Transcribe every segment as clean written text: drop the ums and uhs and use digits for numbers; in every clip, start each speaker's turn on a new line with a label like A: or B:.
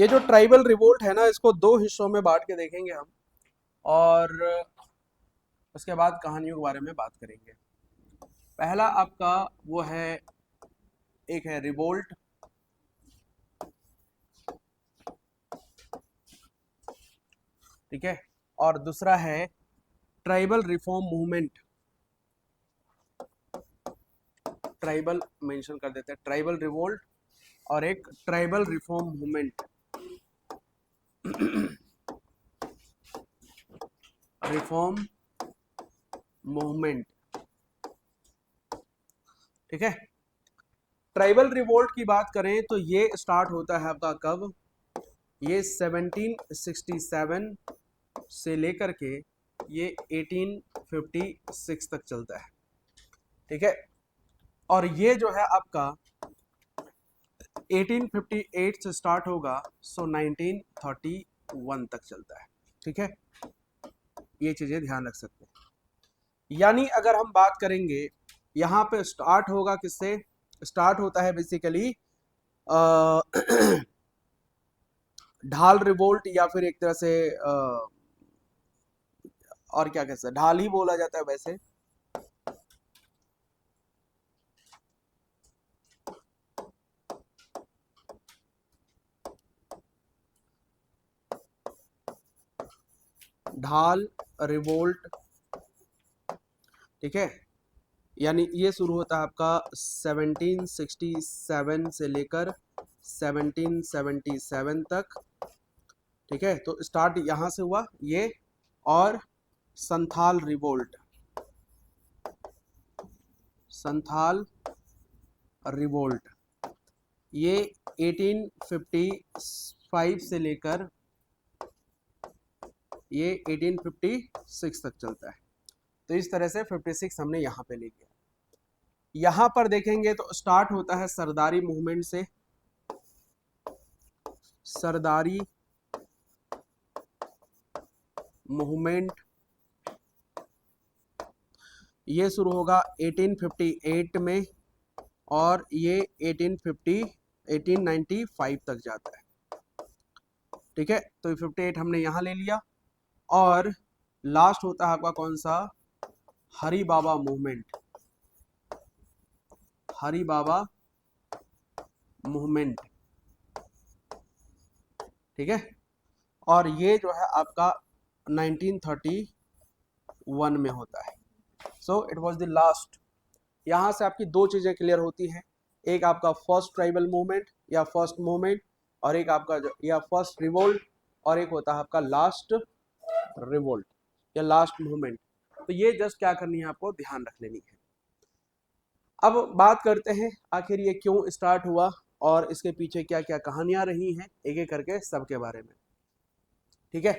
A: ये जो tribal revolt है ना, इसको दो हिस्सों में बांट के देखेंगे हम, और उसके बाद कहानियों के बारे में बात करेंगे। पहला आपका वो है, एक है रिवोल्ट, ठीक है, और दूसरा है tribal reform movement. Tribal mention कर देते हैं, ट्राइबल रिवोल्ट और एक tribal reform movement. Reform movement, ठीक है। ट्राइबल रिवोल्ट की बात करें तो ये स्टार्ट होता है आपका कब, ये 1767 से लेकर के ये 1856 तक चलता है, ठीक है। और ये जो है आपका 1858 से स्टार्ट होगा, सो 1931 तक चलता है, ठीक है। ये चीजें ध्यान रख सकते हैं। यानी अगर हम बात करेंगे, यहाँ पे स्टार्ट होगा किससे, स्टार्ट होता है बेसिकली ढाल रिवोल्ट, या फिर एक तरह से और क्या कहते हैं, ढाल ही बोला जाता है वैसे। ढाल रिवोल्ट, ठीक है। यानी ये शुरू होता है आपका 1767 से लेकर 1777 तक, ठीक है। तो स्टार्ट यहाँ से हुआ ये। और संथाल रिवोल्ट, संथाल रिवोल्ट, ये 1855 से लेकर ये 1856 तक चलता है। तो इस तरह से 56 हमने यहाँ पे ले लिया। यहाँ पर देखेंगे तो स्टार्ट होता है सरदारी मूवमेंट से। सरदारी मूवमेंट ये शुरू होगा 1858 में, और ये 1895 तक जाता है, ठीक है। तो 58 हमने यहाँ ले लिया। और लास्ट होता है आपका कौन सा, हरि बाबा मूवमेंट। हरि बाबा मूवमेंट, ठीक है। और ये जो है आपका 1931 में होता है। So it was the last. यहाँ से आपकी दो चीजें क्लियर होती हैं, एक आपका फर्स्ट ट्राइबल मूवमेंट या फर्स्ट मूवमेंट, और एक आपका या फर्स्ट रिवोल्ट, और एक होता है आपका लास्ट रिवोल्ट या लास्ट मूवमेंट। तो ये जस्ट क्या करनी है, आपको ध्यान रख लेनी है। अब बात करते हैं आखिर ये क्यों स्टार्ट हुआ और इसके पीछे क्या क्या कहानियां रही हैं, एक एक करके सबके बारे में, ठीक है।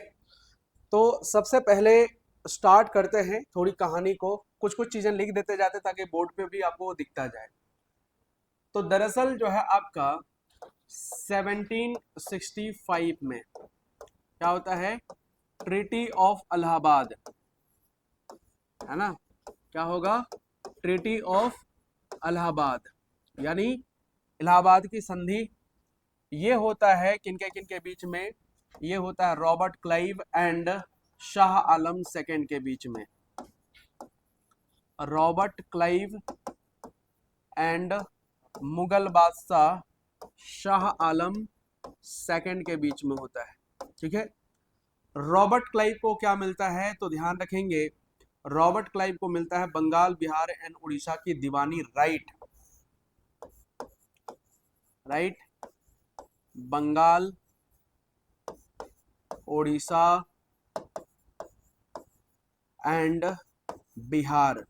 A: तो सबसे पहले स्टार्ट करते हैं थोड़ी कहानी को, कुछ कुछ चीजें लिख देते जाते ताकि बोर्ड पे भी आपको दिखता जाए। तो दरअसल जो है आपका 1765 में क्या होता है, ट्रीटी ऑफ इलाहाबाद, है ना। क्या होगा, ट्रीटी ऑफ इलाहाबाद, यानी इलाहाबाद की संधि। ये होता है किनके किनके बीच में, ये होता है Robert Clive and Shah Alam second के बीच में। रॉबर्ट क्लाइव एंड मुगल बादशाह शाह आलम सेकंड के बीच में होता है, ठीक है। रॉबर्ट क्लाइव को क्या मिलता है, तो ध्यान रखेंगे, रॉबर्ट क्लाइव को मिलता है बंगाल, बिहार एंड उड़ीसा की दीवानी right. Right, Bengal, Orissa and Bihar,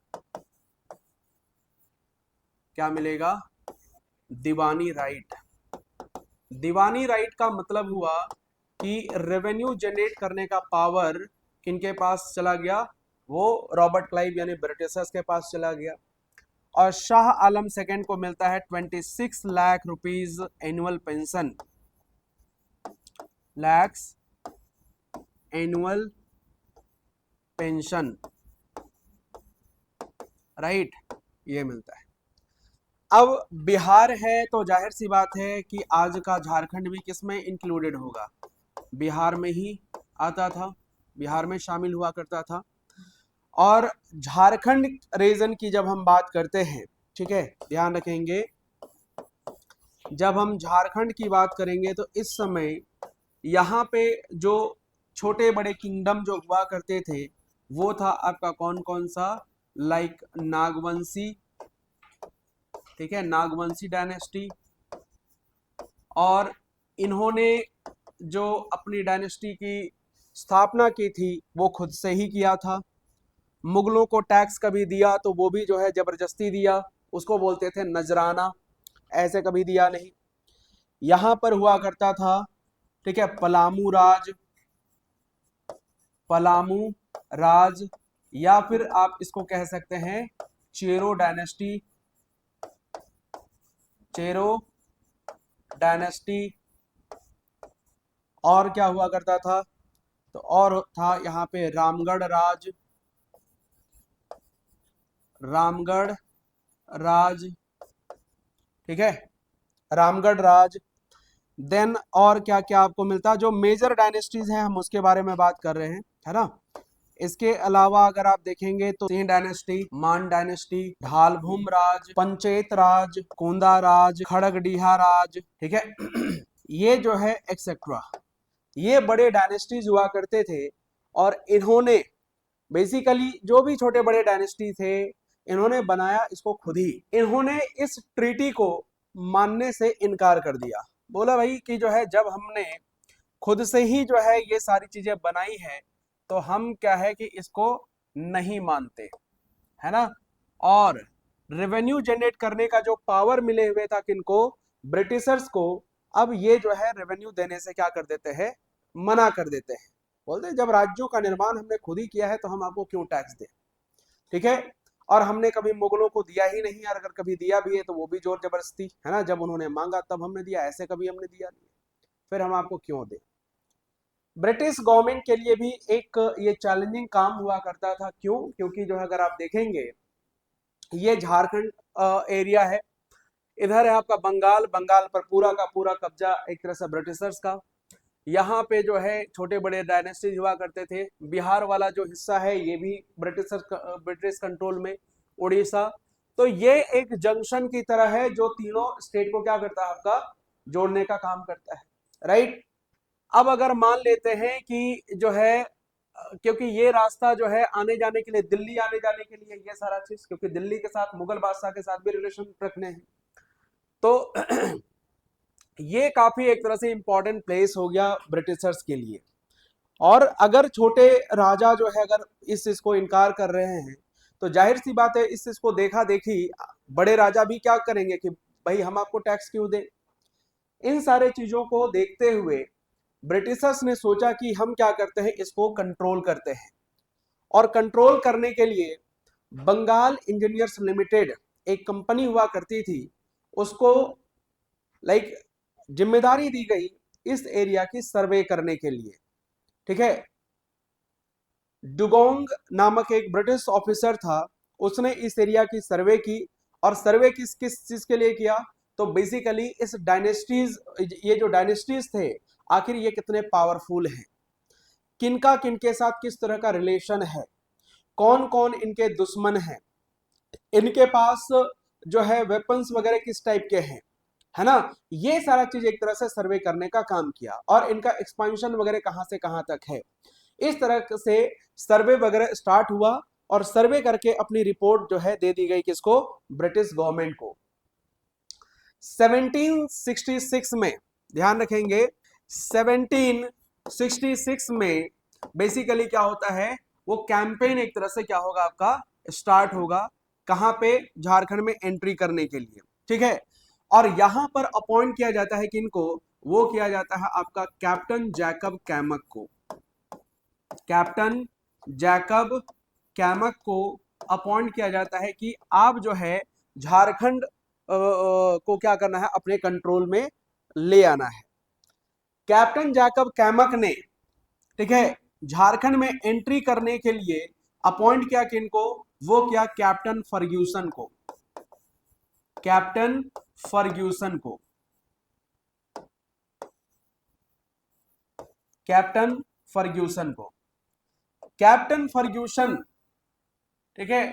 A: क्या मिलेगा, दीवानी राइट। दीवानी राइट का मतलब हुआ कि रेवेन्यू जनरेट करने का पावर किनके पास चला गया, वो रॉबर्ट क्लाइव यानी ब्रिटिशर्स के पास चला गया। और शाह आलम सेकंड को मिलता है 26 lakh rupees annual pension, lakhs annual pension, right, ये मिलता है। अब बिहार है तो जाहिर सी बात है कि आज का झारखंड भी किसमें इंक्लूडेड होगा, बिहार में ही आता था, बिहार में शामिल हुआ करता था। और झारखंड रीजन की जब हम बात करते हैं, ठीक है, ध्यान रखेंगे, जब हम झारखंड की बात करेंगे तो इस समय यहाँ पे जो छोटे बड़े किंगडम जो हुआ करते थे वो था आपका कौन कौन सा, लाइक नागवंशी, ठीक है, नागवंशी डायनेस्टी। और इन्होंने जो अपनी डायनेस्टी की स्थापना की थी वो खुद से ही किया था। मुगलों को टैक्स कभी दिया तो वो भी जो है जबरदस्ती दिया, उसको बोलते थे नजराना, ऐसे कभी दिया नहीं। यहाँ पर हुआ करता था, ठीक है, पलामू राज, पलामू राज, या फिर आप इसको कह सकते हैं चेरो डायनेस्टी, चेरो डायनेस्टी। और क्या हुआ करता था, तो और था यहाँ पे रामगढ़ राज, रामगढ़ राज, ठीक है, रामगढ़ राज। देन और क्या क्या आपको मिलता, जो मेजर डायनेस्टीज हैं हम उसके बारे में बात कर रहे हैं, है ना। इसके अलावा अगर आप देखेंगे तो सिंह डायनेस्टी, मान डायनेस्टी, ढालभूम राज, पंचेत राज, कोंदा राज, खड़गडीहा राज, ठीक है ये जो है एक्सेट्रा, ये बड़े डायनेस्टीज हुआ करते थे। और इन्होंने बेसिकली जो भी छोटे बड़े डायनेस्टी थे इन्होंने बनाया इसको खुद ही। इन्होंने इस ट्रीटी को मानने से इनकार कर दिया, बोला भाई कि जो है जब हमने खुद से ही जो है ये सारी चीजें बनाई है तो हम क्या है कि इसको नहीं मानते, है ना। और रेवेन्यू जनरेट करने का जो पावर मिले हुए था किनको, ब्रिटिशर्स को, अब ये जो है रेवेन्यू देने से क्या कर देते हैं, मना कर देते हैं। बोलते हैं जब राज्यों का निर्माण हमने खुद ही किया है तो हम आपको क्यों टैक्स दें, ठीक है। और हमने कभी मुगलों को दिया ही नहीं, और अगर कभी दिया भी है तो वो भी जोर जबरदस्ती, है ना, जब उन्होंने मांगा तब हमने दिया, ऐसे कभी हमने दिया नहीं, फिर हम आपको क्यों दें। ब्रिटिश गवर्नमेंट के लिए भी एक ये चैलेंजिंग काम हुआ करता था, क्यों, क्योंकि जो है अगर आप देखेंगे ये झारखंड एरिया है, इधर है आपका बंगाल, बंगाल पर पूरा का पूरा कब्जा एक तरह से ब्रिटिशर्स का। यहाँ पे जो है छोटे बड़े डायनेस्टीज हुआ करते थे। बिहार वाला जो हिस्सा है ये भी ब्रिटिश कंट्रोल में, उड़ीसा। तो ये एक जंक्शन की तरह है जो तीनों स्टेट को क्या करता है, आपका जोड़ने का काम करता है, राइट। अब अगर मान लेते हैं कि जो है क्योंकि ये रास्ता जो है आने जाने के लिए, दिल्ली आने जाने के लिए ये सारा चीज, क्योंकि दिल्ली के साथ मुगल बादशाह के साथ भी रिलेशन रखने हैं, तो ये काफी एक तरह से इंपॉर्टेंट प्लेस हो गया ब्रिटिशर्स के लिए। और अगर छोटे राजा जो है अगर इस चीज को इनकार कर रहे हैं तो जाहिर सी बात है इस चीज को देखा देखी बड़े राजा भी क्या करेंगे कि भाई हम आपको टैक्स क्यों दें। इन सारे चीजों को देखते हुए ब्रिटिशर्स ने सोचा कि हम क्या करते हैं, इसको कंट्रोल करते हैं। और कंट्रोल करने के लिए बंगाल इंजीनियर्स लिमिटेड एक कंपनी हुआ करती थी, उसको लाइक जिम्मेदारी दी गई इस एरिया की सर्वे करने के लिए, ठीक है। डुगोंग नामक एक ब्रिटिश ऑफिसर था, उसने इस एरिया की सर्वे की। और सर्वे किस किस चीज के लिए किया, तो बेसिकली इस डायनेस्टीज, ये जो डायनेस्टीज थे आखिर ये कितने पावरफुल हैं, किनका किनके साथ किस तरह का रिलेशन है, कौन कौन इनके दुश्मन हैं, इनके पास जो है वेपन्स वगैरह किस टाइप के हैं, है ना। ये सारा चीज एक तरह से सर्वे करने का काम किया, और इनका एक्सपेंशन वगैरह कहां से कहां तक है, इस तरह से सर्वे वगैरह स्टार्ट हुआ। और सर्वे करके अपनी रिपोर्ट जो है दे दी गई किसको, ब्रिटिश गवर्नमेंट को। 1766 में, ध्यान रखेंगे, 1766 में बेसिकली क्या होता है, वो कैंपेन एक तरह से क्या होगा आपका स्टार्ट होगा, कहां पे, झारखंड में एंट्री करने के लिए, ठीक है। और यहां पर अपॉइंट किया जाता है किनको, वो किया जाता है आपका कैप्टन जैकब कैमक को, कैप्टन जैकब कैमक को अपॉइंट किया जाता है कि आप जो है झारखंड को क्या करना है, अपने कंट्रोल में ले आना है। कैप्टन जैकब कैमक ने, ठीक है, झारखंड में एंट्री करने के लिए अपॉइंट किया किनको, वो किया कैप्टन फर्ग्यूसन को, कैप्टन फर्ग्यूसन को, कैप्टन फर्ग्यूसन को। कैप्टन फर्ग्यूसन, ठीक है,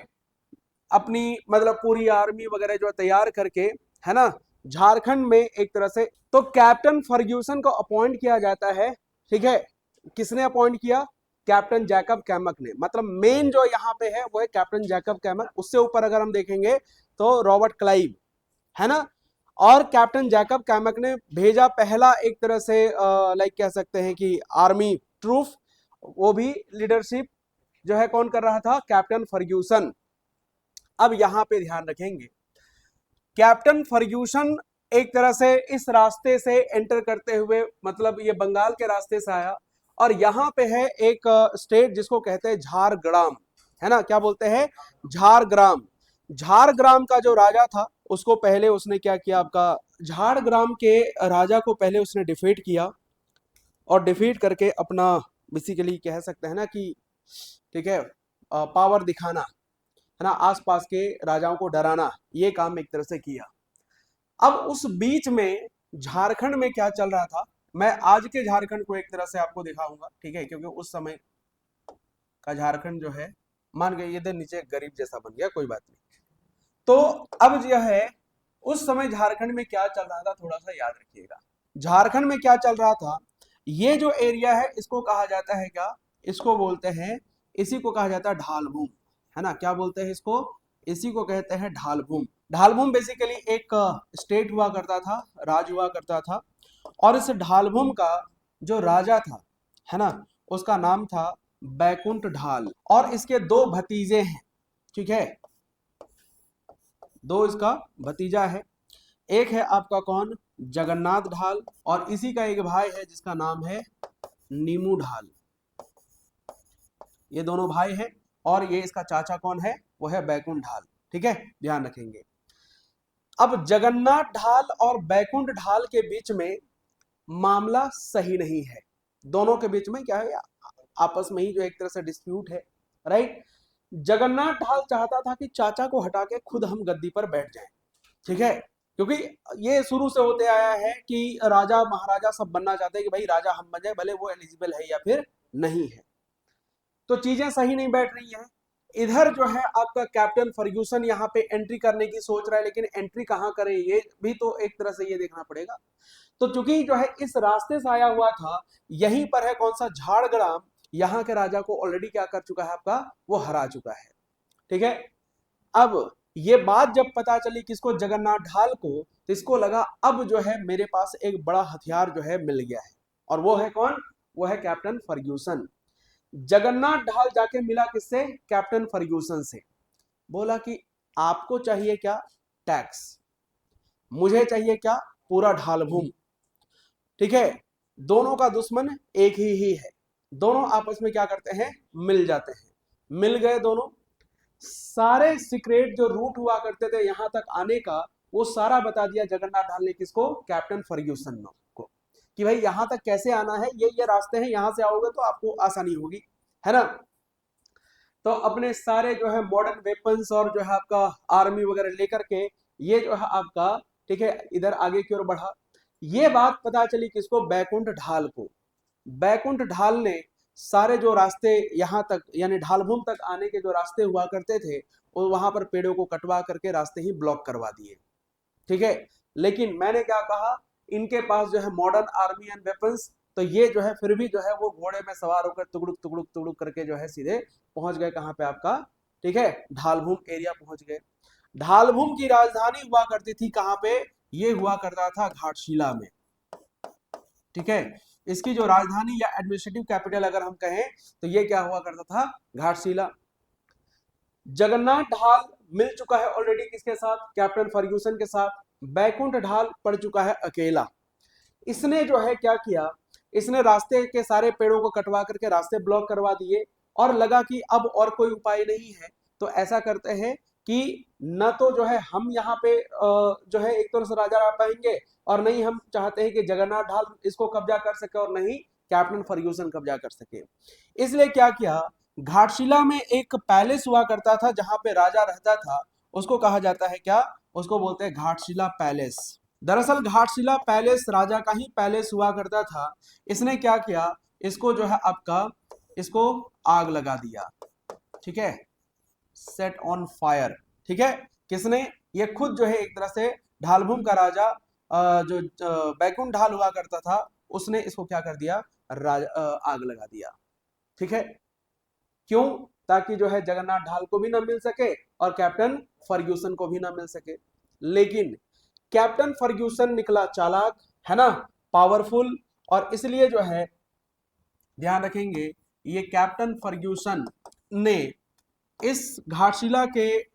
A: अपनी मतलब पूरी आर्मी वगैरह जो तैयार करके, है ना, झारखंड में एक तरह से, तो कैप्टन फर्ग्यूसन को अपॉइंट किया जाता है, ठीक है। किसने अपॉइंट किया? कैप्टन जैकब कैमक ने। मतलब मेन जो यहाँ पे है वो है कैप्टन जैकब कैमक। उससे ऊपर अगर हम देखेंगे तो रॉबर्ट क्लाइव, है ना। और कैप्टन जैकब कैमक ने भेजा पहला एक तरह से लाइक कह सकते हैं कि आर्मी ट्रूप, वो भी लीडरशिप जो है कौन कर रहा था? Captain Ferguson. अब यहां पे ध्यान रखेंगे, कैप्टन फर्ग्यूसन एक तरह से इस रास्ते से एंटर करते हुए, मतलब ये बंगाल के रास्ते से आया, और यहाँ पे है एक स्टेट जिसको कहते हैं झारग्राम, है ना। क्या बोलते हैं? झारग्राम। झारग्राम का जो राजा था उसको पहले उसने क्या किया? आपका झारग्राम के राजा को पहले उसने डिफीट किया, और डिफीट करके अपना बेसिकली कह सकते हैं ना कि, ठीक है, पावर दिखाना, है ना, आसपास के राजाओं को डराना, ये काम एक तरह से किया। अब उस बीच में झारखंड में क्या चल रहा था, मैं आज के झारखंड को एक तरह से आपको दिखाऊंगा, ठीक है, क्योंकि उस समय का झारखंड जो है, मान गए ये नीचे गरीब जैसा बन गया, कोई बात नहीं। तो अब जो है उस समय झारखंड में क्या चल रहा था, थोड़ा सा याद रखिएगा। झारखंड में क्या चल रहा था, ये जो एरिया है इसको कहा जाता है क्या? इसको बोलते हैं, इसी को कहा जाता है ढालभूम, है ना। क्या बोलते हैं इसको? इसी को कहते हैं ढालभूम। ढालभूम बेसिकली एक स्टेट हुआ करता था, राज हुआ करता था, और इस ढालभूम का जो राजा था, है ना, उसका नाम था बैकुंठ ढाल, और इसके दो भतीजे हैं, ठीक है, दो इसका भतीजा है। एक है आपका कौन? जगन्नाथ ढाल, और इसी का एक भाई है जिसका नाम है नीमू ढाल। ये दोनों भाई हैं, और ये इसका चाचा कौन है? वो है बैकुंठ ढाल, ठीक है, ध्यान रखेंगे। अब जगन्नाथ ढाल और बैकुंठ ढाल के बीच में मामला सही नहीं है। दोनों के बीच में क्या है? आपस में ही जो एक तरह से डिस्प्यूट है, राइट। जगन्नाथ ढाल चाहता था कि चाचा को हटा के खुद हम गद्दी पर बैठ जाएं, ठीक है, क्योंकि ये शुरू से होते आया है कि राजा महाराजा सब बनना चाहते हैं कि भाई राजा हम बन जाए, भले वो एलिजिबल है या फिर नहीं है। तो चीजें सही नहीं बैठ रही हैं। इधर जो है आपका कैप्टन फर्ग्यूसन यहाँ पे एंट्री करने की सोच रहा है, लेकिन एंट्री कहाँ करे ये भी तो एक तरह से ये देखना पड़ेगा। तो चूंकि जो है इस रास्ते से आया हुआ था, यहीं पर है कौन सा? झारग्राम। यहाँ के राजा को ऑलरेडी क्या कर चुका है आपका? वो हरा चुका है, ठीक है। अब ये बात जब पता चली किसको? जगन्नाथ ढाल को, तो इसको लगा अब जो है मेरे पास एक बड़ा हथियार जो है मिल गया है, और वो है कौन? वो है कैप्टन फर्ग्यूसन। जगन्नाथ ढाल जाके मिला किससे? कैप्टन फर्ग्यूसन से। बोला कि आपको चाहिए क्या? टैक्स। मुझे चाहिए क्या? पूरा ढालभूम, ठीक है। दोनों का दुश्मन एक ही है। दोनों आपस में क्या करते हैं? मिल जाते हैं। मिल गए दोनों। सारे सीक्रेट जो रूट हुआ करते थे यहां तक आने का, वो सारा बता दिया जगन्नाथ ढाल ने। किसको? कैप्टन फर्ग्यूसन को, कि भाई यहां तक कैसे आना है, ये रास्ते हैं, यहां से आओगे तो आपको आसानी होगी, है ना। तो अपने सारे जो है मॉडर्न वेपन्स और जो है आपका आर्मी वगैरह लेकर के ये जो है आपका, ठीक है, इधर आगे की ओर बढ़ा। ये बात पता चली किसको? बैकुंठ ढाल को। बैकुंठ ढाल ने सारे जो रास्ते यहाँ तक यानी ढालभूम तक आने के जो रास्ते हुआ करते थे, वो वहां पर पेड़ों को कटवा करके रास्ते ही ब्लॉक करवा दिए, ठीक है। लेकिन मैंने क्या कहा, इनके पास जो है मॉडर्न आर्मी एंड वेपन्स, तो ये जो है फिर भी जो है वो घोड़े में सवार होकर तुगड़ुक तुगड़ुक तुगड़ुक करके जो है सीधे पहुंच गए कहाँ पे आपका? ठीक है, ढालभूम एरिया पहुंच गए। ढालभूम की राजधानी हुआ करती थी कहाँ पे? ये हुआ करता था घाटशिला में, ठीक है। इसकी जो राजधानी या एडमिनिस्ट्रेटिव कैपिटल अगर हम कहें तो ये क्या हुआ करता था? घाटशिला। जगन्नाथ ढाल मिल चुका है ऑलरेडी किसके साथ? कैप्टन फर्ग्यूसन के साथ। बैकुंठ ढाल पड़ चुका है अकेला। इसने जो है क्या किया, इसने रास्ते के सारे पेड़ों को कटवा करके रास्ते ब्लॉक करवा दिए, और लगा कि अब और कोई उपाय नहीं है, तो ऐसा करते हैं कि न तो जो है हम यहाँ पे जो है एक तरह से राजा रह पाएंगे, और नहीं हम चाहते हैं कि जगन्नाथ ढाल इसको कब्जा कर सके, और नहीं कैप्टन फर्ग्यूसन कब्जा कर सके। इसलिए क्या किया, घाटशिला में एक पैलेस हुआ करता था जहां पे राजा रहता था, उसको कहा जाता है क्या, उसको बोलते हैं घाटशिला पैलेस। दरअसल घाटशिला पैलेस राजा का ही पैलेस हुआ करता था। इसने क्या किया, इसको जो है आपका, इसको आग लगा दिया, ठीक है, सेट ऑन फायर, ठीक है। किसने, ये खुद जो है एक तरह से ढालभूम का राजा जो बैकुंठ ढाल हुआ करता था, उसने इसको क्या कर दिया, आग लगा दिया, ठीक है। क्यों, ताकि जो है जगन्नाथ ढाल को भी ना मिल सके और कैप्टन फर्ग्यूसन को भी ना मिल सके। लेकिन कैप्टन फर्ग्यूसन निकला चालाक, है ना, पावरफुल, और इसलिए जो है ध्यान रखेंगे, ये कैप्टन फर्ग्यूसन ने इस घाटशिला के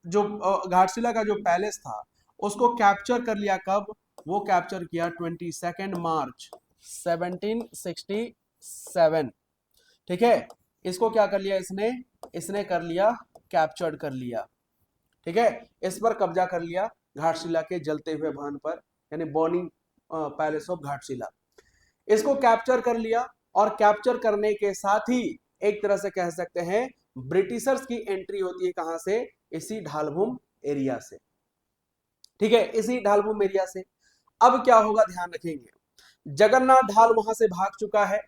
A: जो घाटशिला का जो पैलेस था उसको कैप्चर कर लिया। कब, वो कैप्चर किया 22 मार्च 1767, ठीक है। इसको क्या कर लिया इसने कर लिया, कैप्चर्ड कर लिया, ठीक है। इस पर कब्जा कर लिया, घाटशिला के जलते हुए भवन पर, यानी बर्निंग पैलेस ऑफ घाटशिला। इसको कैप्चर कर लिया, और कैप्चर करने के साथ ही एक तरह से कह सकते हैं ब्रिटिशर्स की एंट्री होती है, कहां से, इसी ढालभूम एरिया से, ठीक है, इसी ढालभूम एरिया से। अब क्या होगा, ध्यान रखेंगे, जगन्नाथ ढाल वहां से भाग चुका है,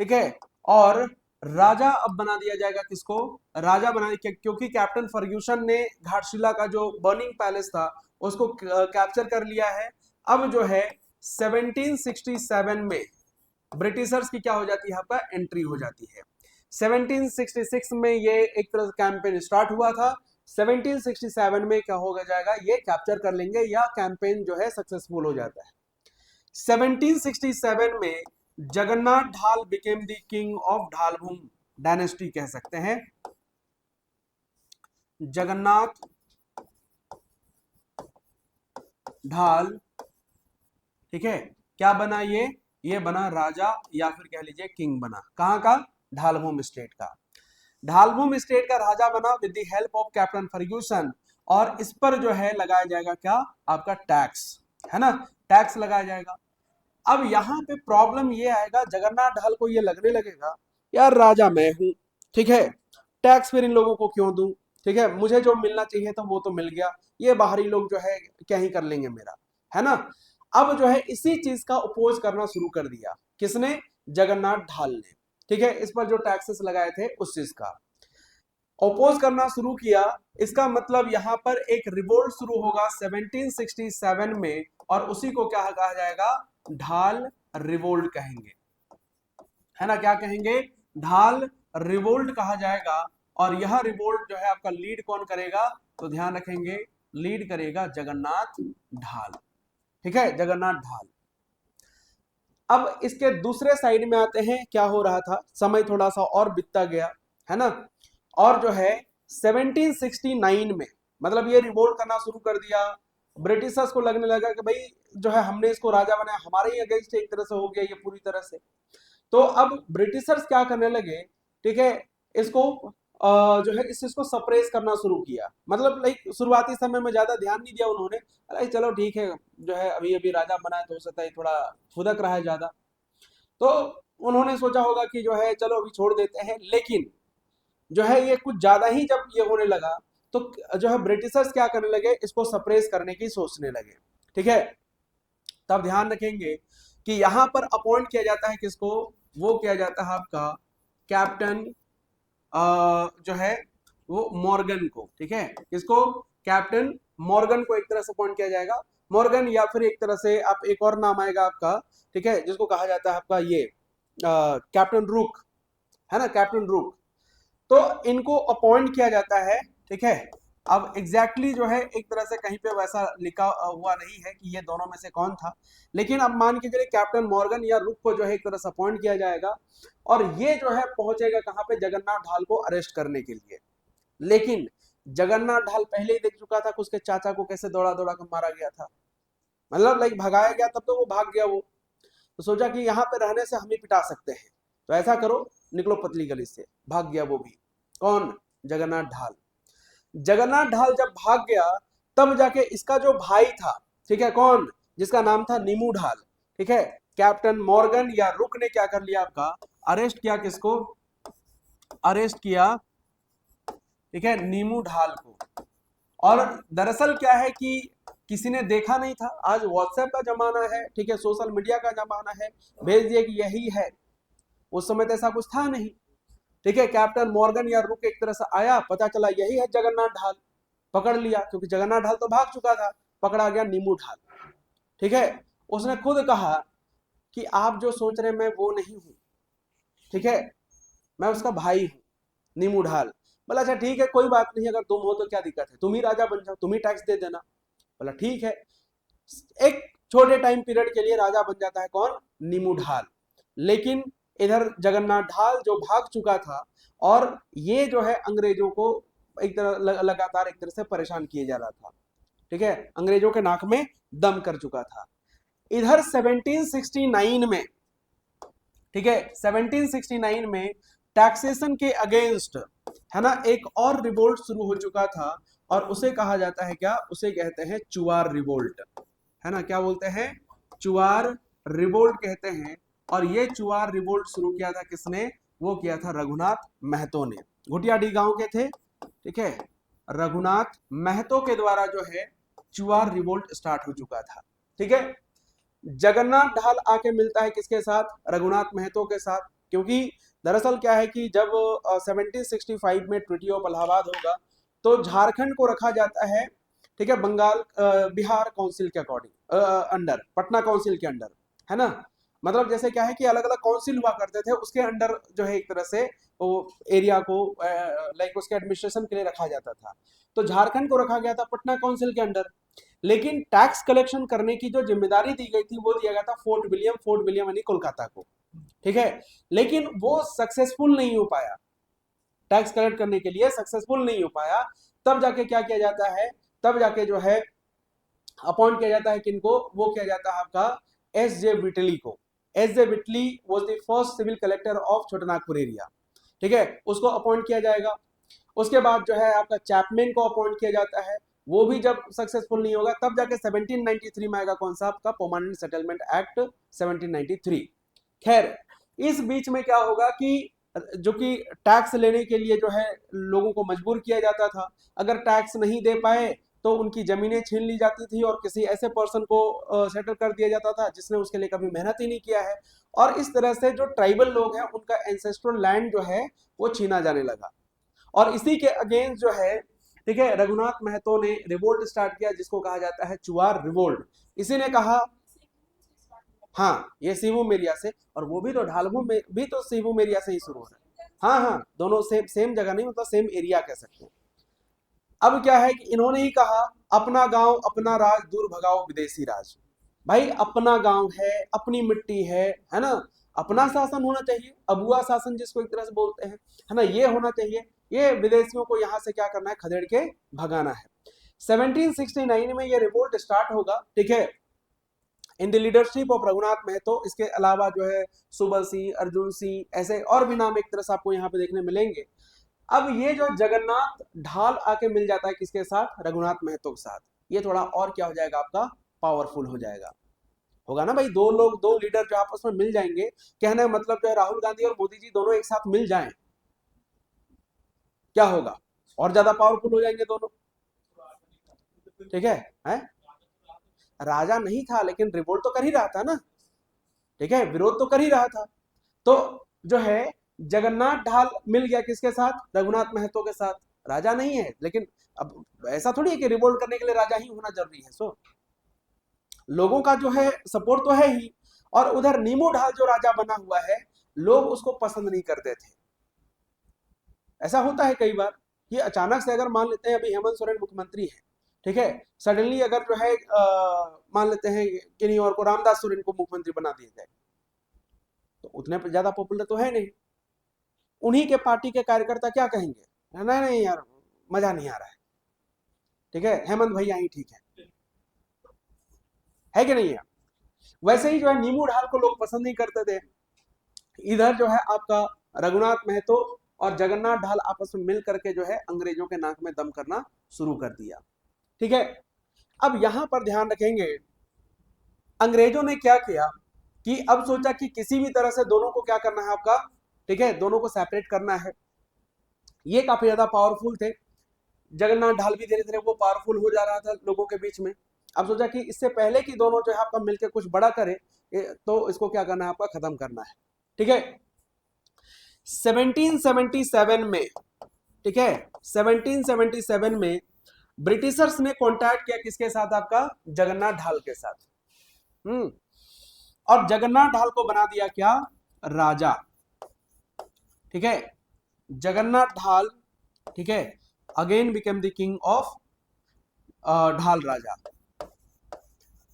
A: ठीक है, और राजा अब बना दिया जाएगा, किसको, राजा बना, क्योंकि कैप्टन फर्ग्यूसन ने घाटशिला का जो बर्निंग पैलेस था उसको कैप्चर कर लिया है। अब जो है 1767 में ब्रिटिशर्स की क्या हो जाती है, आपका एंट्री हो जाती है। 1766 में ये एक तरह से कैंपेन स्टार्ट हुआ था, 1767 में क्या होगा जाएगा, ये कैप्चर कर लेंगे या कैंपेन जो है सक्सेसफुल हो जाता है। 1767 में जगन्नाथ ढाल became the king of Dhalbhum dynasty, कह सकते हैं। जगन्नाथ ढाल, ठीक है, क्या बना ये बना राजा, या फिर कह लीजिए किंग बना, कहां का, ढालभूम स्टेट का। ढालभूम स्टेट का राजा बना with the help of captain Ferguson, और इस पर जो है लगाया जाएगा क्या, आपका टैक्स, है ना, टैक्स लगाया जाएगा। अब यहाँ पे प्रॉब्लम ये आएगा, जगन्नाथ ढाल को ये लगने लगेगा, यार राजा मैं हूं, ठीक है, टैक्स फिर इन लोगों को क्यों दूं, ठीक है, मुझे जो मिलना चाहिए था वो तो मिल गया, ये बाहरी लोग जो है क्या ही कर लेंगे मेरा, है ना। अब जो है इसी चीज का अपोज करना शुरू कर दिया, किसने, जगन्नाथ ढाल ने, ठीक है, इस पर जो टैक्सेस लगाए थे उस चीज का अपोज करना शुरू किया। इसका मतलब यहाँ पर एक रिवोल्ट शुरू होगा 1767 में, और उसी को क्या कहा जाएगा, ढाल रिवोल्ट कहेंगे, है ना, क्या कहेंगे, ढाल रिवोल्ट कहा जाएगा। और यह रिवोल्ट जो है आपका लीड कौन करेगा, तो ध्यान रखेंगे, लीड करेगा जगन्नाथ ढाल, ठीक है, जगन्नाथ ढाल। अब इसके दूसरे साइड में आते हैं, क्या हो रहा था, समय थोड़ा सा और बीतता गया, है ना, और जो है 1769 में, मतलब ये रिवोल्ट करना शुरू कर दिया, ब्रिटिशर्स को लगने लगा कि भाई जो है हमने इसको राजा बनाया, हमारे ही अगेंस्ट एक तरह से हो गया ये पूरी तरह से। तो अब ब्रिटिशर्स क्या करने लगे, ठीक है, इसको जो है इस चीज को सप्रेस करना शुरू किया, मतलब लाइक शुरुआती समय में ज्यादा ध्यान नहीं दिया उन्होंने, अरे चलो ठीक है, जो है अभी अभी राजा बना है तो हो सकता है थोड़ा फुदक रहा है ज्यादा, तो उन्होंने सोचा होगा कि जो है चलो अभी छोड़ देते हैं। लेकिन जो है ये कुछ ज्यादा ही जब ये होने लगा, तो जो है ब्रिटिशर्स क्या करने लगे, इसको सप्रेस करने की सोचने लगे, ठीक है। तब ध्यान रखेंगे कि यहां पर अपॉइंट किया जाता है किसको, वो किया जाता है आपका कैप्टन जो है वो मॉर्गन को, ठीक है, किसको, कैप्टन मॉर्गन को एक तरह से अपॉइंट किया जाएगा, मॉर्गन, या फिर एक तरह से आप एक और नाम आएगा आपका, ठीक है, जिसको कहा जाता है आपका ये कैप्टन रूक, है ना, कैप्टन रूक। तो इनको अपॉइंट किया जाता है, ठीक है। अब एग्जैक्टली जो है एक तरह से कहीं पे वैसा लिखा हुआ नहीं है कि ये दोनों में से कौन था, लेकिन अब मान के चलिए कैप्टन मॉर्गन या रुक को जो है एक तरह से अपॉइंट किया जाएगा, और ये जो है पहुंचेगा कहां पे, जगन्नाथ ढाल को अरेस्ट करने के लिए। लेकिन जगन्नाथ ढाल पहले ही देख चुका था कि उसके चाचा को कैसे दौड़ा दौड़ा कर मारा गया था, मतलब लाइक भगाया गया, तब तो वो भाग गया वो, तो सोचा कि यहाँ पे रहने से हम ही पिटा सकते हैं, तो ऐसा करो निकलो पतली गली से, भाग गया वो भी, कौन, जगन्नाथ ढाल। जगन्नाथ ढाल जब भाग गया, तब जाके इसका जो भाई था, ठीक है, कौन, जिसका नाम था नीमू ढाल, ठीक है, कैप्टन मॉर्गन या रुक ने क्या कर लिया आपका, अरेस्ट किया किसको, अरेस्ट किया, ठीक है, नीमू ढाल को, और दरअसल क्या है कि किसी ने देखा नहीं था, आज व्हाट्सएप का जमाना है, ठीक है, सोशल मीडिया का जमाना है, भेज दिए कि यही है। उस समय तो ऐसा कुछ था नहीं, ठीक है। कैप्टन मॉर्गन या रुक एक तरह से आया, पता चला यही है जगन्नाथ ढाल, पकड़ लिया, क्योंकि जगन्नाथ ढाल तो भाग चुका था, पकड़ा गया नीमू ढाल, ठीक है। उसने खुद कहा कि आप जो सोच रहे हैं मैं वो नहीं हूं, ठीक है, मैं उसका भाई हूं, नीमू ढाल। बोला अच्छा ठीक है, कोई बात नहीं, अगर तुम हो तो क्या दिक्कत है, तुम ही राजा बन जाओ, तुम ही टैक्स दे देना। बोला ठीक है। एक छोटे टाइम पीरियड के लिए राजा बन जाता है कौन, नीमू ढाल। लेकिन इधर जगन्नाथ ढाल जो भाग चुका था, और ये जो है अंग्रेजों को एक तरह लगातार एक तरह से परेशान किए जा रहा था, ठीक है, अंग्रेजों के नाक में दम कर चुका था। इधर 1769 में, ठीक है, 1769 में टैक्सेशन के अगेंस्ट, है ना, एक और रिवोल्ट शुरू हो चुका था, और उसे कहा जाता है क्या, उसे कहते हैं चुआर रिवोल्ट, है ना, क्या बोलते हैं, चुआर रिवोल्ट कहते हैं। और ये चुआर रिवोल्ट शुरू किया था किसने, वो किया था रघुनाथ महतो ने, घुटियाडी गांव के थे, ठीक है, रघुनाथ महतो के द्वारा जो है चुआर रिवोल्ट स्टार्ट हो चुका था, ठीक है। जगन्नाथ ढाल आके मिलता है किसके साथ, रघुनाथ महतो के साथ, क्योंकि दरअसल क्या है कि जब 1765 में ट्रीटी ऑफ इलाहाबाद होगा, तो झारखंड को रखा जाता है, ठीक है, बंगाल बिहार काउंसिल के अकॉर्डिंग अंडर, पटना काउंसिल के अंडर, है ना। मतलब जैसे क्या है कि अलग अलग काउंसिल हुआ करते थे, उसके अंडर जो है एक तरह से वो एरिया को लाइक उसके एडमिनिस्ट्रेशन के लिए रखा जाता था। तो झारखंड को रखा गया था पटना काउंसिल के अंडर, लेकिन टैक्स कलेक्शन करने की जो जिम्मेदारी दी गई थी वो दिया गया था फोर्ट विलियम यानी कोलकाता को, ठीक है। लेकिन वो सक्सेसफुल नहीं हो पाया, टैक्स कलेक्ट करने के लिए सक्सेसफुल नहीं हो पाया। तब जाके क्या किया जाता है, तब जाके जो है अपॉइंट किया जाता है किनको, वो किया जाता है आपका एस जे विटली को। S J Whitley was the first civil collector of Chotanagpur area, ठीक है, उसको अपॉइंट किया जाएगा। उसके बाद जो है आपका चैपमैन को अपॉइंट किया जाता है, वो भी जब सक्सेसफुल नहीं होगा तब जाके 1793 में आएगा कौन सा, आपका परमानेंट सेटलमेंट एक्ट 1793। खैर इस बीच में क्या होगा कि जो कि टैक्स लेने के लिए जो है लोगों को मजबूर किया जाता था, अगर टैक्स नहीं दे पाए तो उनकी जमीनें छीन ली जाती थी, और किसी ऐसे पर्सन को सेटल कर दिया जाता था जिसने उसके लिए कभी मेहनत ही नहीं किया है। और इस तरह से जो ट्राइबल लोग हैं उनका एंसेस्ट्रल लैंड जो है वो छीना जाने लगा। और इसी के अगेंस्ट जो है, ठीक है, रघुनाथ महतो ने रिवोल्ट स्टार्ट किया, जिसको कहा जाता है चुआर रिवोल्ट। इसी ने कहा, हाँ ये सिवूम एरिया से, और वो भी तो ढालवू में भी तो सिवूम एरिया से ही शुरू हो रहा है, हाँ हाँ, दोनों सेम सेम जगह नहीं, मतलब सेम एरिया कह सकते हैं। अब क्या है कि इन्होंने ही कहा अपना गांव अपना राज, दूर भगाओ विदेशी राज। भाई अपना गांव है, अपनी मिट्टी है ना, अपना शासन होना चाहिए, अबुआ शासन जिसको एक तरह से बोलते हैं, है ना, ये होना चाहिए। ये विदेशियों को यहाँ से क्या करना है, खदेड़ के भगाना है। 1769 में ये रिवोल्ट स्टार्ट होगा, ठीक है, in the leadership of Raghunath Mahato. इसके अलावा जो है सुबल सिंह, अर्जुन सिंह, ऐसे और भी नाम एक तरह से आपको यहाँ पे देखने मिलेंगे। अब ये जो जगन्नाथ ढाल आके मिल जाता है किसके साथ, रघुनाथ महतो के साथ, ये थोड़ा और क्या हो जाएगा आपका, पावरफुल हो जाएगा। होगा ना भाई, दो लोग, दो लीडर जो आपस में मिल जाएंगे, कहने का मतलब जो है राहुल गांधी और मोदी जी दोनों एक साथ मिल जाएं, क्या होगा, और ज्यादा पावरफुल हो जाएंगे दोनों, ठीक है? राजा नहीं था लेकिन रिवोल्ट तो कर ही रहा था ना, ठीक है, विरोध तो कर ही रहा था। तो जो है जगन्नाथ ढाल मिल गया किसके साथ, रघुनाथ महतो के साथ। राजा नहीं है, लेकिन अब ऐसा थोड़ी है कि रिवोल्ट करने के लिए राजा ही होना जरूरी है। सो लोगों का जो है सपोर्ट तो है ही, और उधर नीमू ढाल जो राजा बना हुआ है, लोग उसको पसंद नहीं करते थे। ऐसा होता है कई बार कि अचानक से अगर मान लेते हैं अभी हेमंत सोरेन मुख्यमंत्री है, ठीक है, सडनली अगर जो है मान लेते हैं किन्हीं और को, रामदास सोरेन को मुख्यमंत्री बना दिया जाए, तो उतने ज्यादा पॉपुलर तो है नहीं। उन्हीं के पार्टी के कार्यकर्ता क्या कहेंगे, नहीं नहीं यार मजा नहीं आ रहा है, ठीक है, हेमंत भैया ही ठीक है कि नहीं है। वैसे ही जो है नीमू ढाल को लोग पसंद नहीं करते थे। इधर जो है आपका रघुनाथ महतो और जगन्नाथ ढाल आपस में मिल करके जो है अंग्रेजों के नाक में दम करना शुरू कर दिया, ठीक है। अब यहां पर ध्यान रखेंगे, अंग्रेजों ने क्या किया कि अब सोचा कि किसी भी तरह से दोनों को क्या करना है आपका, ठीक है, दोनों को सेपरेट करना है। ये काफी ज्यादा पावरफुल थे, जगन्नाथ ढाल भी धीरे धीरे वो पावरफुल हो जा रहा था लोगों के बीच में। अब सोचा कि इससे पहले कि दोनों जो है आपका मिलकर कुछ बड़ा करे, तो इसको क्या करना है, आपका खत्म करना है। ठीक है, 1777 में, ठीक है, 1777 में ब्रिटिशर्स ने कॉन्टैक्ट किया किसके साथ, आपका जगन्नाथ ढाल के साथ। और जगन्नाथ ढाल को बना दिया क्या, राजा। ठीक है, जगन्नाथ ढाल, ठीक है, again became the king of ढाल राजा।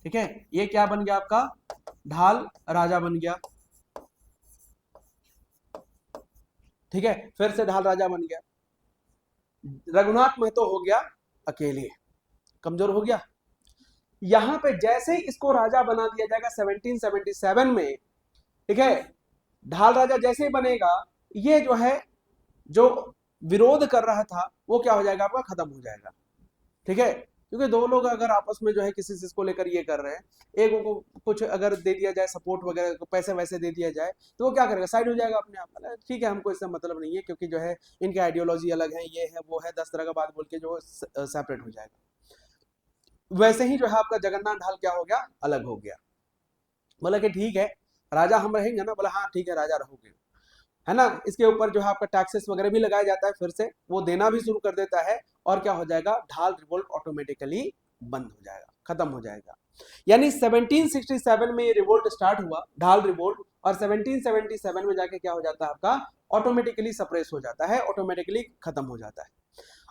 A: ठीक है, ये क्या बन गया आपका, ढाल राजा बन गया। ठीक है, फिर से ढाल राजा बन गया। रघुनाथ महतो हो गया अकेले, कमजोर हो गया। यहां पे जैसे ही इसको राजा बना दिया जाएगा 1777 में, ठीक है, ढाल राजा जैसे ही बनेगा, ये जो है जो विरोध कर रहा था वो क्या हो जाएगा, आपका खत्म हो जाएगा। ठीक है, क्योंकि दो लोग अगर आपस में जो है किसी चीज को लेकर ये कर रहे हैं, एक को कुछ अगर दे दिया जाए सपोर्ट वगैरह, पैसे वैसे दे दिया जाए, तो वो क्या करेगा, साइड हो जाएगा अपने आप। ठीक है, हमको इससे मतलब नहीं है, क्योंकि जो है इनके आइडियोलॉजी अलग है, ये है वो है, 10 तरह का बात बोल के जो सेपरेट हो जाएगा। वैसे ही जो है आपका जगन्नाथ ढाल क्या हो गया, अलग हो गया। बोला कि ठीक है राजा हम रहेंगे ना, बोला हाँ ठीक है राजा रहोगे, है ना। इसके ऊपर जो है आपका टैक्सेस वगैरह भी लगाया जाता है, फिर से वो देना भी शुरू कर देता है, और क्या हो जाएगा, ढाल रिवोल्ट ऑटोमेटिकली बंद हो जाएगा, खत्म हो जाएगा। यानी 1767 में ये रिवोल्ट स्टार्ट हुआ, ढाल रिवोल्ट, और 1777 में जाके क्या हो जाता है, आपका ऑटोमेटिकली सप्रेस हो जाता है, ऑटोमेटिकली खत्म हो जाता है।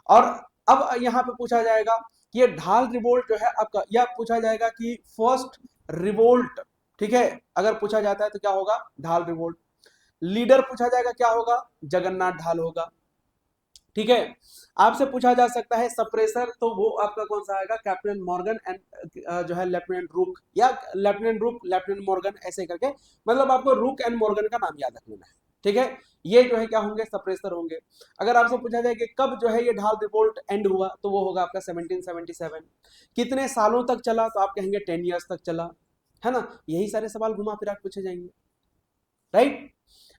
A: और अब यहाँ पे पूछा जाएगा कि ये ढाल रिवोल्ट जो है आपका, यह पूछा जाएगा कि फर्स्ट रिवोल्ट, ठीक है, अगर पूछा जाता है तो क्या होगा, ढाल रिवोल्ट। लीडर पूछा जाएगा क्या होगा, जगन्नाथ ढाल होगा। ठीक है, आपसे पूछा जा सकता है सप्रेसर, तो वो आपका कौन सा आएगा, कैप्टन मॉर्गन एंड जो है लेफ्टिनेंट रूक, या लेफ्टिनेंट रूक लेफ्टिनेंट मॉर्गन, ऐसे करके, मतलब आपको रूक एंड मॉर्गन का नाम याद रख लेना है। ठीक है, ये जो है क्या होंगे, सप्रेसर होंगे। अगर आपसे पूछा जाए कि कब जो है ये ढाल रिवोल्ट एंड हुआ, तो वो होगा आपका 1777। कितने सालों तक चला, तो आप कहेंगे 10 ईयर्स तक चला, है ना। यही सारे सवाल घुमा फिरा पूछे जाएंगे, राइट।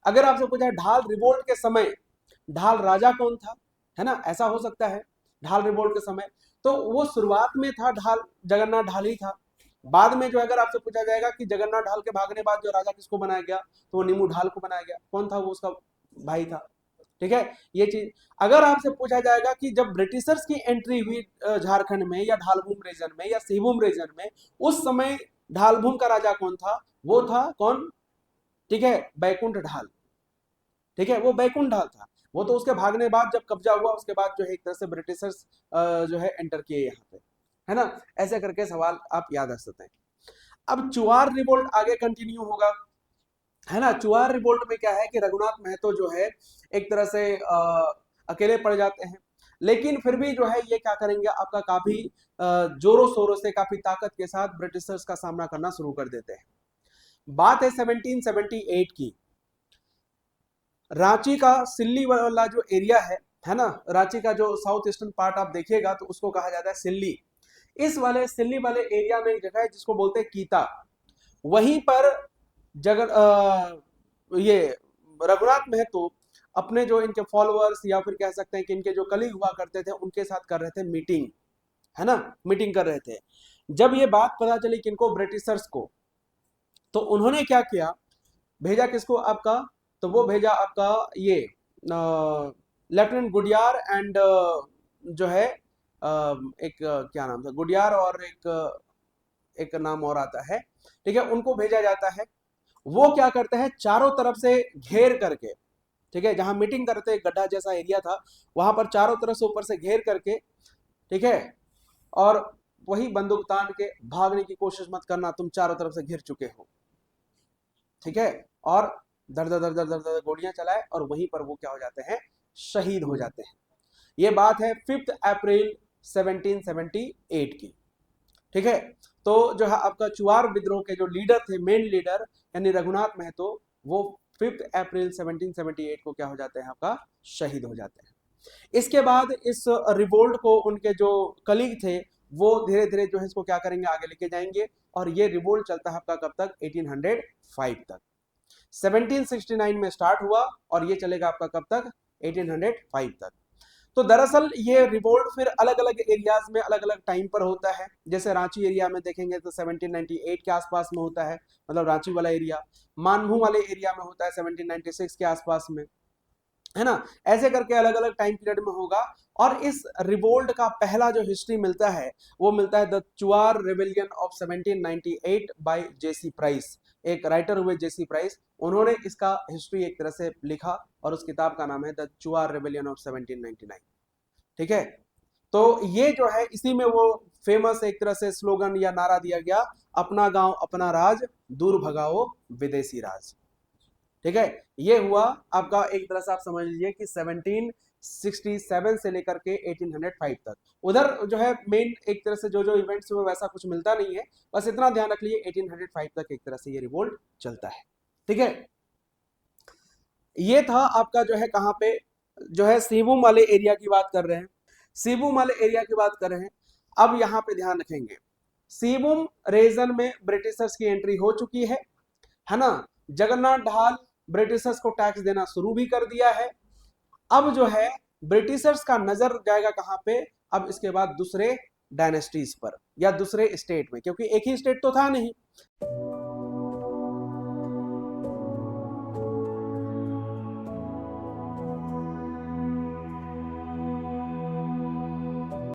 A: अगर आपसे पूछा है ढाल रिवोल्ट के समय ढाल राजा कौन था, है ना, ऐसा हो सकता है ढाल रिवोल्ट के समय, तो वो शुरुआत में था ढाल, जगन्नाथ ढाल ही था। बाद में जो अगर आपसे पूछा जाएगा कि जगन्नाथ ढाल के भागने बाद जो राजा किसको बनाया गया, तो वो नीमू ढाल को बनाया गया। कौन था वो, उसका भाई था। ठीक है, ये चीज। अगर आपसे पूछा जाएगा कि जब ब्रिटिशर्स की एंट्री हुई झारखंड में, या ढालभूम रीजन में, या सिंहभूम रीजन में, उस समय ढालभूम का राजा कौन था, वो था कौन, ठीक है, बैकुंठ ढाल। ठीक है, वो बैकुंठ ढाल था। वो तो उसके भागने बाद जब कब्जा हुआ, उसके बाद जो है एक तरह से ब्रिटिशर्स जो है एंटर किए यहाँ पे, है ना। ऐसे करके सवाल आप याद रख सकते हैं। अब चुआर रिवोल्ट आगे कंटिन्यू होगा, है ना। चुआर रिवोल्ट में क्या है कि रघुनाथ महतो जो है एक तरह से अकेले पड़ जाते हैं, लेकिन फिर भी जो है ये क्या करेंगे, आपका काफी जोरों शोरों से, काफी ताकत के साथ ब्रिटिशर्स का सामना करना शुरू कर देते हैं। बात है 1778 की। रांची का सिल्ली वाला जो एरिया है ना, रांची का जो साउथ ईस्टर्न पार्ट आप देखिएगा तो उसको कहा जाता है सिल्ली। इस वाले सिल्ली वाले एरिया में एक जगह है जिसको बोलते हैं कीता। वहीं पर ये रघुनाथ महतो अपने जो इनके फॉलोअर्स, या फिर कह सकते हैं कि इनके जो कलीग हुआ करते थे, उनके साथ कर रहे थे मीटिंग, है ना, मीटिंग कर रहे थे। जब ये बात पता चली किनको, ब्रिटिशर्स को, तो उन्होंने क्या किया, भेजा किसको आपका, तो वो भेजा आपका ये लेफ्टिनेंट गुडियार एंड जो है एक क्या नाम था, गुडियार, और एक नाम और आता है। ठीक है, उनको भेजा जाता है। वो क्या करते हैं, चारों तरफ से घेर करके, ठीक है, जहां मीटिंग करते गड्ढा जैसा एरिया था, वहां पर चारों तरफ से ऊपर से घेर करके, ठीक है, और वही बंदूक तान के भागने की कोशिश मत करना, तुम चारों तरफ से घिर चुके हो। ठीक है, और दर दर दर दर दर दर गोलियां चलाए, और वहीं पर वो क्या हो जाते हैं, शहीद हो जाते हैं। ये बात है 5 अप्रैल 1778 की। ठीक है, तो जो है आपका चुआर विद्रोह के जो लीडर थे, मेन लीडर, यानी रघुनाथ महतो, वो 5 अप्रैल 1778 को क्या हो जाते हैं, आपका शहीद हो जाते हैं। इसके बाद इस रिवोल्ट को उनके जो कलीग थे, वो धीरे धीरे जो है इसको क्या करेंगे, आगे लेके जाएंगे, और ये रिवोल्ट चलता है आपका कब तक, 1805 तक। 1769 में स्टार्ट हुआ, और ये चलेगा आपका कब तक, 1805 तक। तो दरअसल ये रिवोल्ट फिर अलग अलग एरियाज में अलग अलग टाइम पर होता है। जैसे रांची एरिया में देखेंगे तो 1798 के आसपास में होता है, मतलब रांची वाला एरिया। मानभू वाले एरिया में होता है 1796 के आसपास में, है ना। ऐसे करके अलग अलग टाइम पीरियड में होगा। और इस रिवोल्ट का पहला जो हिस्ट्री मिलता है वो मिलता है the Chuar rebellion of 1798 by JC Price. एक राइटर हुए जेसी प्राइस, उन्होंने इसका हिस्ट्री एक तरह से लिखा और उस किताब का नाम है द चुआर रेबेलियन ऑफ 1799। ठीक है, तो ये जो है इसी में वो फेमस एक तरह से स्लोगन या नारा दिया गया, अपना गांव अपना राज, दूर भगाओ विदेशी राज। ठीक है, ये हुआ आपका एक तरह से आप समझ लीजिए कि 1767 से लेकर के 1805 तक। उधर जो है मेन एक तरह से जो जो इवेंट्स हुए वैसा कुछ मिलता नहीं है, बस इतना ध्यान रख लीजिए 1805 तक एक तरह से ये रिवोल्ट चलता है। ठीक है, ये था आपका जो है कहां पे, जो है सिवुम वाले एरिया की बात कर रहे हैं, सिवुम वाले एरिया की बात कर रहे हैं। अब यहां पे ध्यान रखेंगे, सिवुम रीजन में ब्रिटिशर्स की एंट्री हो चुकी है ना। जगन्नाथ ढाल ब्रिटिशर्स को टैक्स देना शुरू भी कर दिया है। अब जो है ब्रिटिशर्स का नजर जाएगा कहां पे, अब इसके बाद दूसरे डायनेस्टीज पर या दूसरे स्टेट में, क्योंकि एक ही स्टेट तो था नहीं।